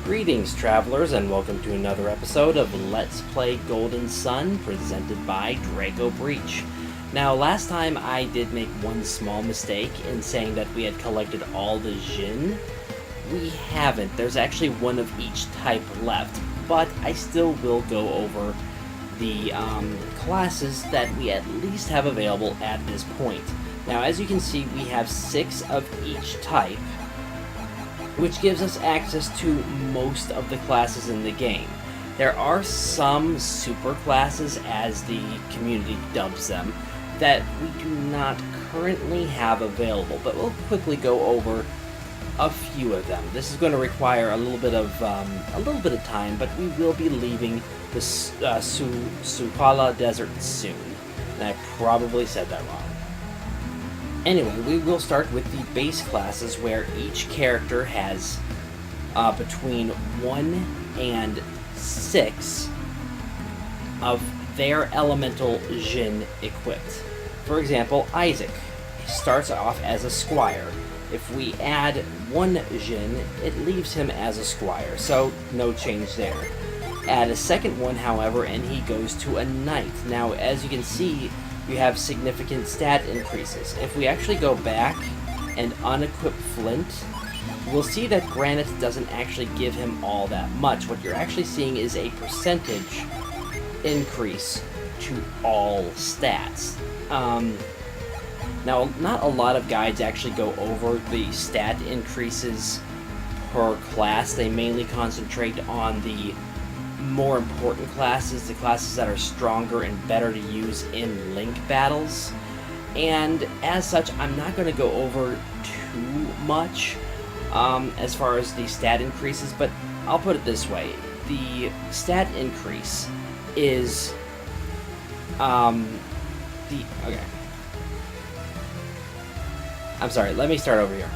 Greetings, travelers, and welcome to another episode of Let's Play Golden Sun, presented by Draco Breach. Now, last time I did make one small mistake in saying that we had collected all the djinn. We haven't. There's actually one of each type left, but I still will go over the classes that we at least have available at this point. Now, as you can see, we have 6 of each type, which gives us access to most of the classes in the game. There are some super classes, as the community dubs them, that we do not currently have available, but we'll quickly go over a few of them. This is going to require a little bit of time, but we will be leaving the Sukala Desert soon, and I probably said that wrong. Anyway, we will start with the base classes, where each character has between 1 and 6 of their elemental djinn equipped. For example, Isaac starts off as a squire. If we add 1 djinn, it leaves him as a squire, so no change there. Add a second one, however, and he goes to a knight. Now, as you can see, you have significant stat increases. If we actually go back and unequip Flint, we'll see that Granite doesn't actually give him all that much. What you're actually seeing is a percentage increase to all stats. Now, not a lot of guides actually go over the stat increases per class. They mainly concentrate on the more important classes, the classes that are stronger and better to use in link battles. And as such, I'm not going to go over too much as far as the stat increases, but I'll put it this way. The stat increase is okay. I'm sorry, let me start over here.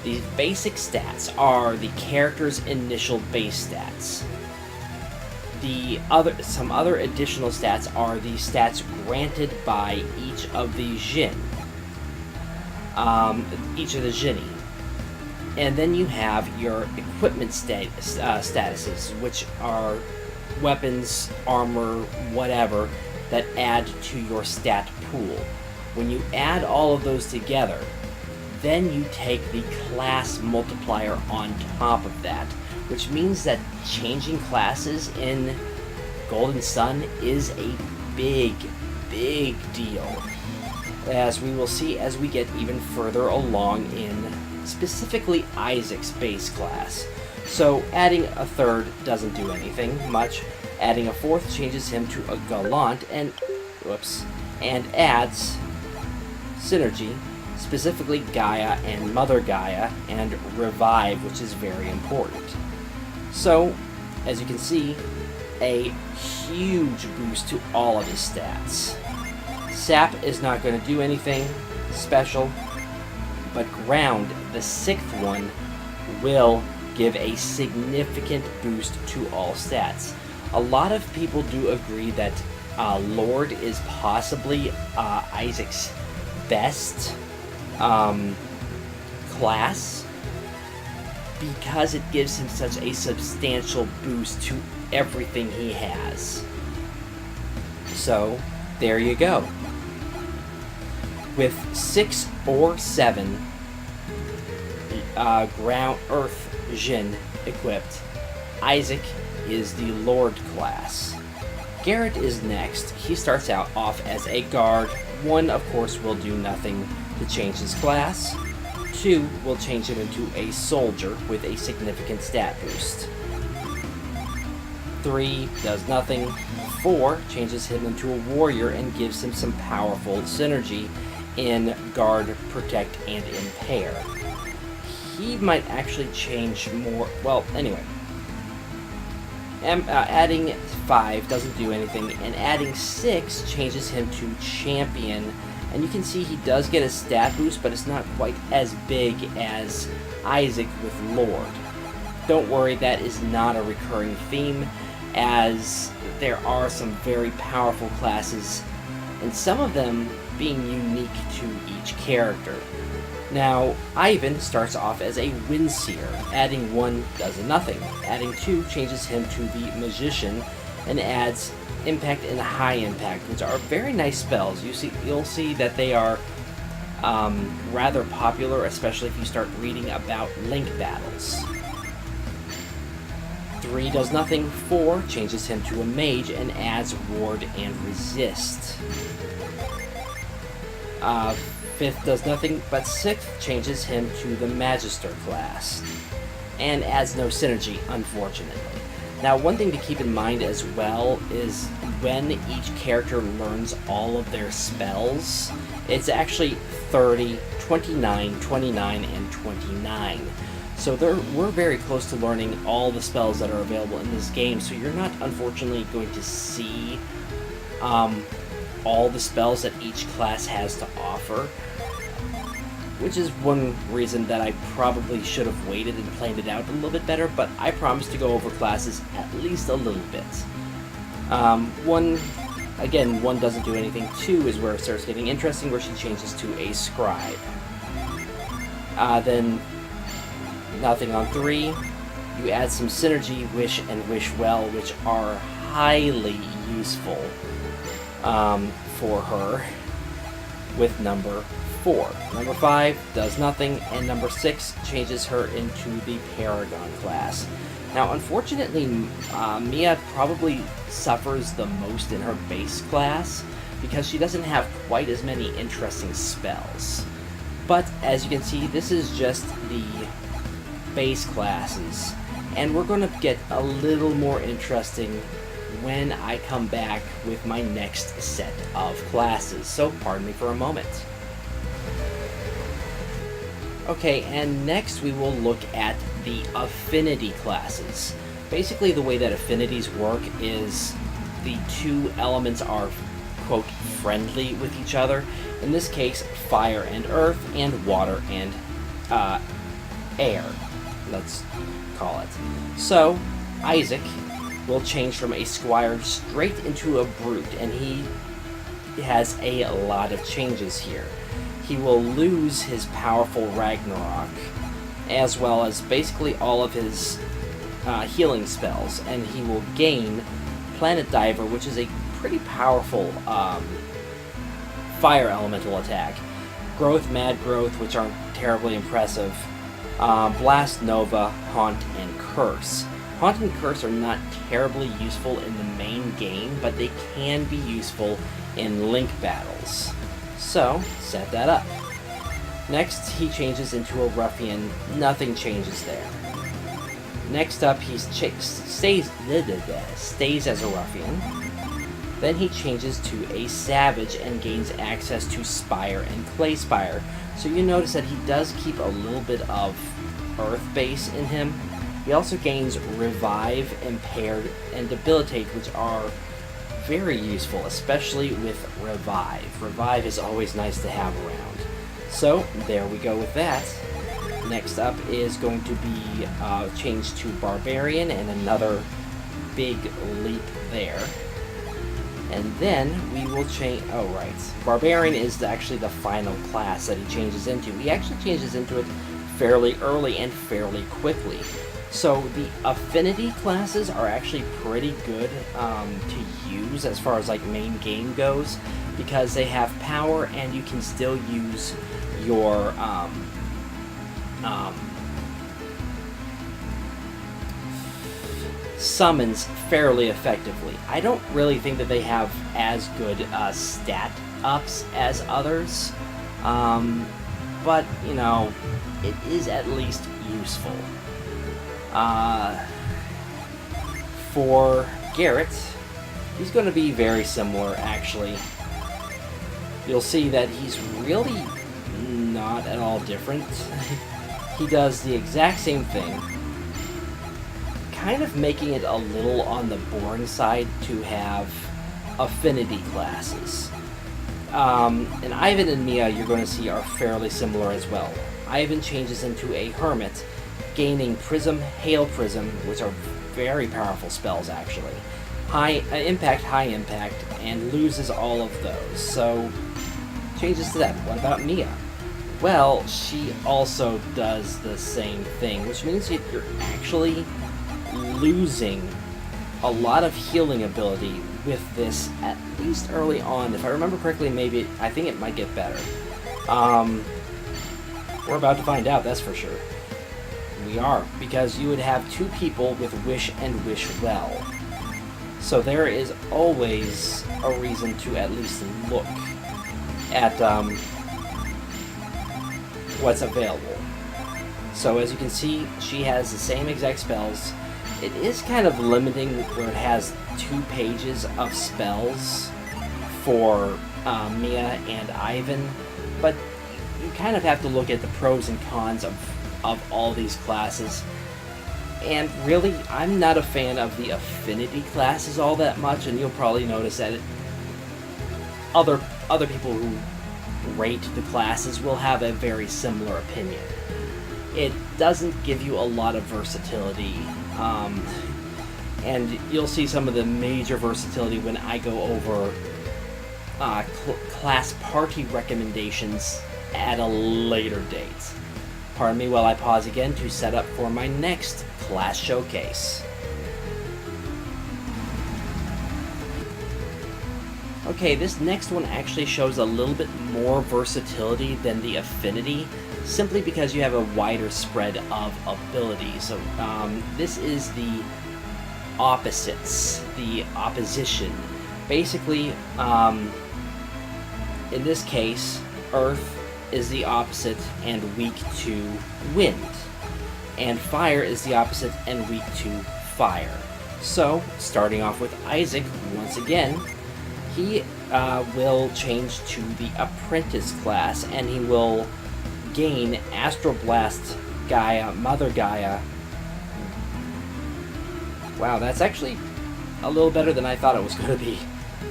The basic stats are the character's initial base stats. Some other additional stats are the stats granted by each of the djinn, each of the djinni. And then you have your equipment statuses, which are weapons, armor, whatever, that add to your stat pool. When you add all of those together, then you take the class multiplier on top of that, which means that changing classes in Golden Sun is a big, big deal, as we will see as we get even further along in specifically Isaac's base class. So adding a third doesn't do anything much. Adding a fourth changes him to a Gallant and adds synergy, specifically Gaia and Mother Gaia, and Revive, which is very important. So, as you can see, a huge boost to all of his stats. Sap is not going to do anything special, but Ground, the 6th one, will give a significant boost to all stats. A lot of people do agree that Lord is possibly Isaac's best class, because it gives him such a substantial boost to everything he has. So, there you go. With 6 or 7 ground earth djinn equipped, Isaac is the Lord class. Garrett is next. He starts out off as a guard. 1, of course, will do nothing to change his class. 2 will change him into a soldier with a significant stat boost. 3 does nothing. 4 changes him into a warrior and gives him some powerful synergy in guard, protect, and impair. He might actually change more. Well, anyway. Adding 5 doesn't do anything, and adding 6 changes him to champion. And you can see he does get a stat boost, but it's not quite as big as Isaac with Lord. Don't worry, that is not a recurring theme, as there are some very powerful classes, and some of them being unique to each character. Now, Ivan starts off as a Windseer. Adding 1 does nothing. Adding 2 changes him to the Magician and adds Impact and High Impact, which are very nice spells. You'll see that they are rather popular, especially if you start reading about Link battles. 3 does nothing. 4 changes him to a Mage and adds Ward and Resist. 5th does nothing, but 6th changes him to the Magister class and adds no synergy, unfortunately. Now, one thing to keep in mind as well is when each character learns all of their spells, it's actually 30, 29, 29, and 29. So we're very close to learning all the spells that are available in this game, so you're not, unfortunately, going to see all the spells that each class has to offer, which is one reason that I probably should have waited and planned it out a little bit better, but I promise to go over classes at least a little bit. 1 doesn't do anything. 2 is where it starts getting interesting, where she changes to a Scribe. Then nothing on 3. You add some synergy, Wish and Wish Well, which are highly useful for her with number 4. Number 5 does nothing, and number 6 changes her into the Paragon class. Now, unfortunately, Mia probably suffers the most in her base class because she doesn't have quite as many interesting spells. But as you can see, this is just the base classes, and we're going to get a little more interesting when I come back with my next set of classes, so pardon me for a moment. Okay, and next we will look at the affinity classes. Basically, the way that affinities work is the 2 elements are, quote, friendly with each other. In this case, fire and earth, and water and air, let's call it. So, Isaac will change from a squire straight into a brute, and he has a lot of changes here. He will lose his powerful Ragnarok, as well as basically all of his healing spells, and he will gain Planet Diver, which is a pretty powerful fire elemental attack. Growth, Mad Growth, which aren't terribly impressive. Blast, Nova, Haunt, and Curse. Haunt and Curse are not terribly useful in the main game, but they can be useful in Link battles. So, set that up. Next, he changes into a Ruffian. Nothing changes there. Next up, he stays as a Ruffian. Then he changes to a Savage and gains access to Spire and Clay Spire. So you notice that he does keep a little bit of Earth base in him. He also gains Revive, Impaired, and Debilitate, which are very useful, especially with Revive. Revive is always nice to have around. So, there we go with that. Next up is going to be changed to Barbarian, and another big leap there. And then we will change... Oh, right. Barbarian is actually the final class that he changes into. He actually changes into it fairly early and fairly quickly. So the affinity classes are actually pretty good to use as far as like main game goes, because they have power and you can still use your summons fairly effectively. I don't really think that they have as good stat ups as others, but you know, it is at least useful. For Garrett, he's going to be very similar, actually. You'll see that he's really not at all different. He does the exact same thing, kind of making it a little on the boring side to have affinity classes. And Ivan and Mia, you're going to see, are fairly similar as well. Ivan changes into a Hermit, gaining Prism, Hail Prism, which are very powerful spells, actually. High Impact, and loses all of those. So, changes to that. What about Mia? Well, she also does the same thing, which means you're actually losing a lot of healing ability with this, at least early on. If I remember correctly, I think it might get better. We're about to find out, that's for sure. We are, because you would have two people with Wish and Wish Well. So there is always a reason to at least look at what's available. So as you can see, she has the same exact spells. It is kind of limiting where it has 2 pages of spells for Mia and Ivan, but you kind of have to look at the pros and cons of all these classes. And really, I'm not a fan of the affinity classes all that much, and you'll probably notice that other people who rate the classes will have a very similar opinion. It doesn't give you a lot of versatility, and you'll see some of the major versatility when I go over class party recommendations at a later date. Pardon me while I pause again to set up for my next class showcase. Okay, this next one actually shows a little bit more versatility than the affinity, simply because you have a wider spread of abilities. So this is the opposites, the opposition. Basically, in this case, Earth is the opposite and weak to wind, and fire is the opposite and weak to fire. So, starting off with Isaac, once again, he will change to the Apprentice class, and he will gain Astral Blast Gaia, Mother Gaia. Wow, that's actually a little better than I thought it was going to be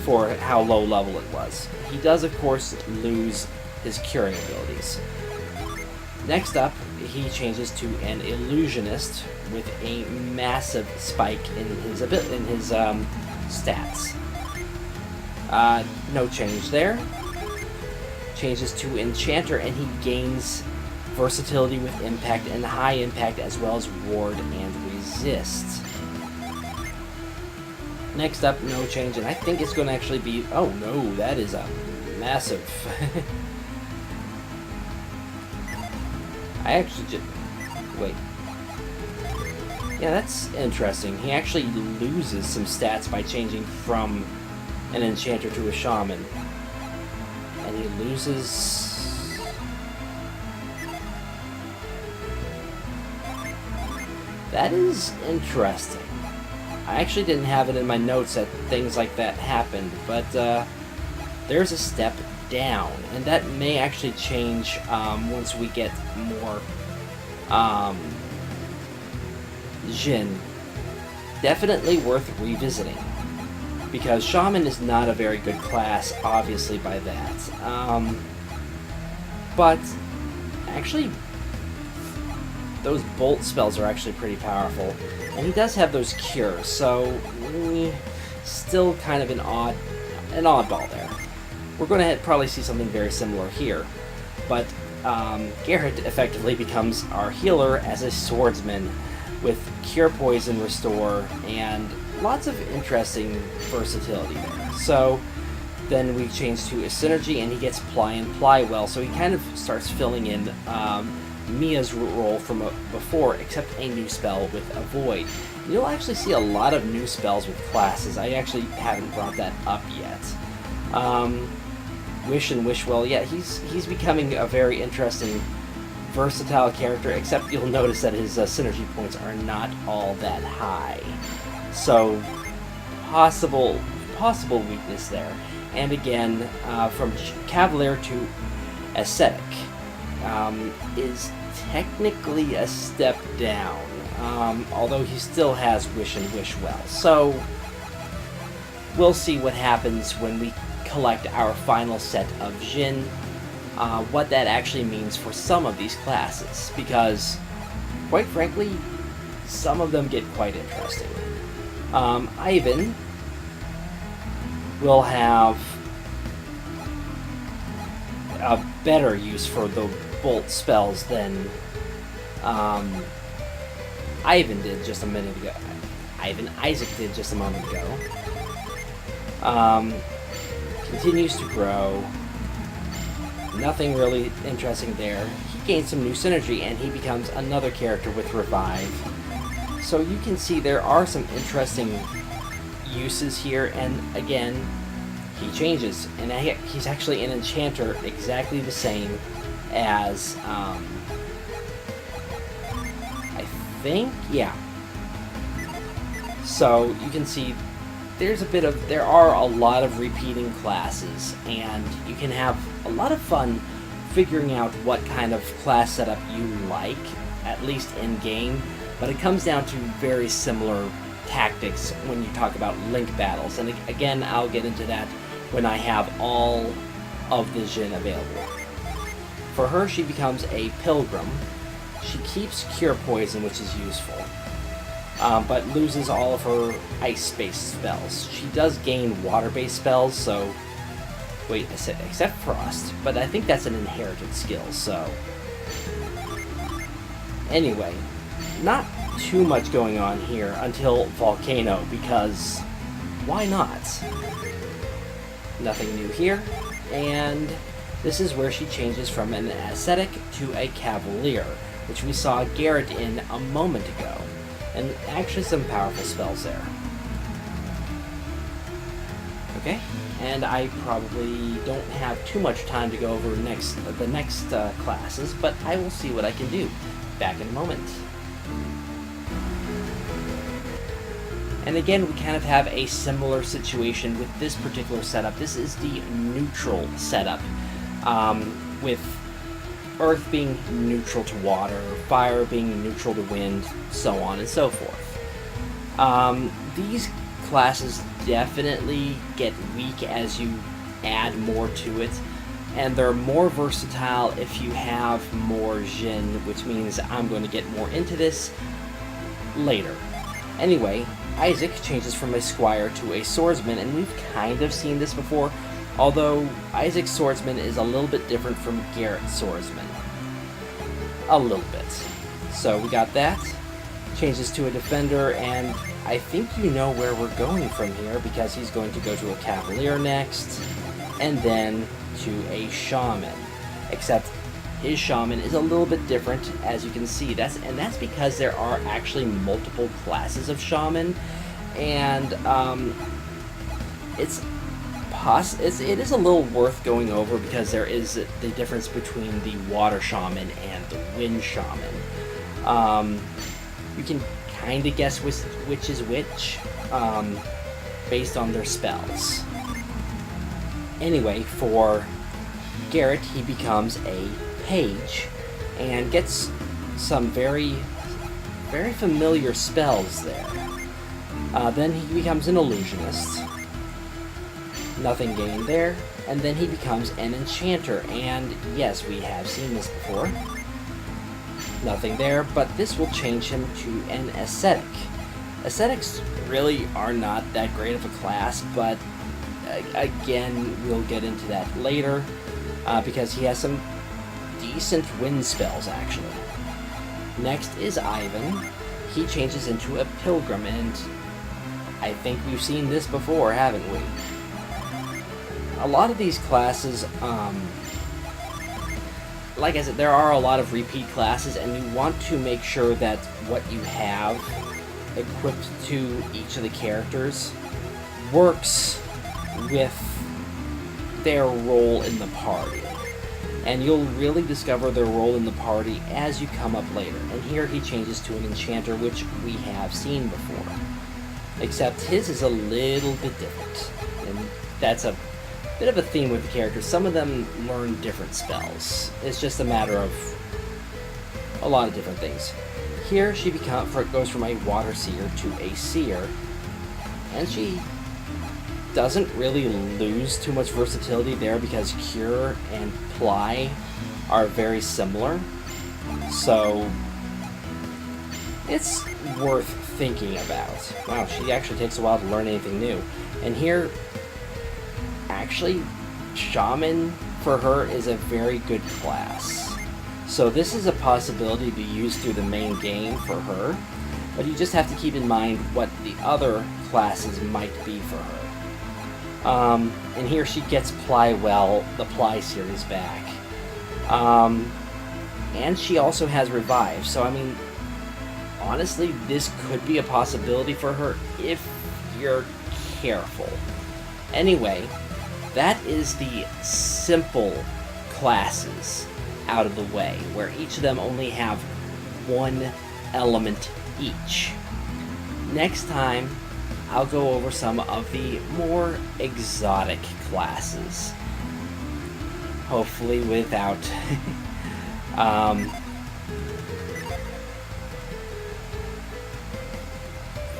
for how low level it was. He does, of course, lose his curing abilities. Next up, he changes to an Illusionist with a massive spike in his stats. No change there. Changes to Enchanter, and he gains versatility with Impact and High Impact, as well as Ward and Resist. Next up, no change, and I think it's going to actually be... Oh no, that is a massive... I actually just... Wait. Yeah, that's interesting. He actually loses some stats by changing from an Enchanter to a Shaman. And he loses... That is interesting. I actually didn't have it in my notes that things like that happened, but there's a step down, and that may actually change once we get more djinn. Definitely worth revisiting, because Shaman is not a very good class, obviously, by that. But actually, those bolt spells are actually pretty powerful, and he does have those cures, so still kind of an oddball there. We're going to probably see something very similar here, but Garrett effectively becomes our healer as a swordsman with Cure Poison, Restore, and lots of interesting versatility there. So then we change to a Synergy, and he gets Ply and Ply Well, so he kind of starts filling in Mia's role from before, except a new spell with Avoid. You'll actually see a lot of new spells with classes. I actually haven't brought that up yet. Wish and Wish Well, yeah, he's becoming a very interesting, versatile character, except you'll notice that his synergy points are not all that high. So, possible weakness there. And again, from Cavalier to Ascetic is technically a step down, although he still has Wish and Wish Well. So, we'll see what happens when we collect our final set of djinn, what that actually means for some of these classes, because, quite frankly, some of them get quite interesting. Ivan will have a better use for the bolt spells than Ivan did just a minute ago. Isaac did just a moment ago. Continues to grow. Nothing really interesting there. He gains some new synergy and he becomes another character with Revive. So you can see there are some interesting uses here, and again, he changes. And he's actually an enchanter exactly the same as, I think, yeah. So you can see there are a lot of repeating classes, and you can have a lot of fun figuring out what kind of class setup you like, at least in game, but it comes down to very similar tactics when you talk about link battles, and again, I'll get into that when I have all of the djinn available. For her, she becomes a pilgrim. She keeps Cure Poison, which is useful, but loses all of her ice-based spells. She does gain water-based spells, so... Wait, I said except Frost, but I think that's an inherited skill, so... Anyway, not too much going on here until Volcano, because why not? Nothing new here, and this is where she changes from an ascetic to a cavalier, which we saw Garrett in a moment ago, and actually some powerful spells there. Okay, and I probably don't have too much time to go over the next classes, but I will see what I can do. Back in a moment. And again, we kind of have a similar situation with this particular setup. This is the neutral setup, with Earth being neutral to water, Fire being neutral to wind, so on and so forth. These classes definitely get weak as you add more to it, and they're more versatile if you have more djinn, which means I'm going to get more into this later. Anyway, Isaac changes from a squire to a swordsman, and we've kind of seen this before, although Isaac's swordsman is a little bit different from Garrett's swordsman. A little bit. So we got that. Changes to a defender, and I think you know where we're going from here, because he's going to go to a cavalier next, and then to a shaman. Except his shaman is a little bit different, as you can see. That's because there are actually multiple classes of shaman, and it is a little worth going over, because there is the difference between the water shaman and the wind shaman. You can kind of guess which is which based on their spells. Anyway, for Garrett, he becomes a page and gets some very, very familiar spells there. Then he becomes an illusionist. Nothing gained there. And then he becomes an enchanter, and yes, we have seen this before. Nothing there, but this will change him to an ascetic. Ascetics really are not that great of a class, but again, we'll get into that later, because he has some decent wind spells, actually. Next is Ivan. He changes into a pilgrim, and I think we've seen this before, haven't we? A lot of these classes, like I said, there are a lot of repeat classes, and you want to make sure that what you have equipped to each of the characters works with their role in the party. And you'll really discover their role in the party as you come up later. And here he changes to an enchanter, which we have seen before. Except his is a little bit different. And that's a bit of a theme with the characters. Some of them learn different spells. It's just a matter of a lot of different things. Here she goes from a water seer to a seer, and she doesn't really lose too much versatility there, because Cure and Ply are very similar. So it's worth thinking about. Wow, she actually takes a while to learn anything new. And here, actually, Shaman for her is a very good class. So this is a possibility to use through the main game for her, but you just have to keep in mind what the other classes might be for her. And here she gets Ply Well, the Ply series back. And she also has Revive, so I mean, honestly, this could be a possibility for her if you're careful. Anyway, that is the simple classes out of the way, where each of them only have one element each. Next time, I'll go over some of the more exotic classes. Hopefully without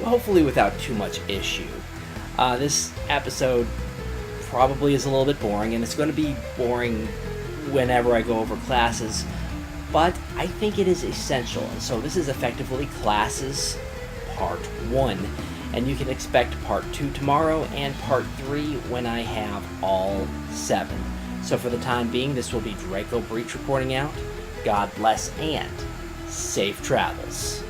hopefully without too much issue. This episode probably is a little bit boring, and it's going to be boring whenever I go over classes, but I think it is essential. And so this is effectively Classes Part 1, and you can expect Part 2 tomorrow and Part 3 when I have all 7. So for the time being, this will be Draco Breach reporting out. God bless and safe travels.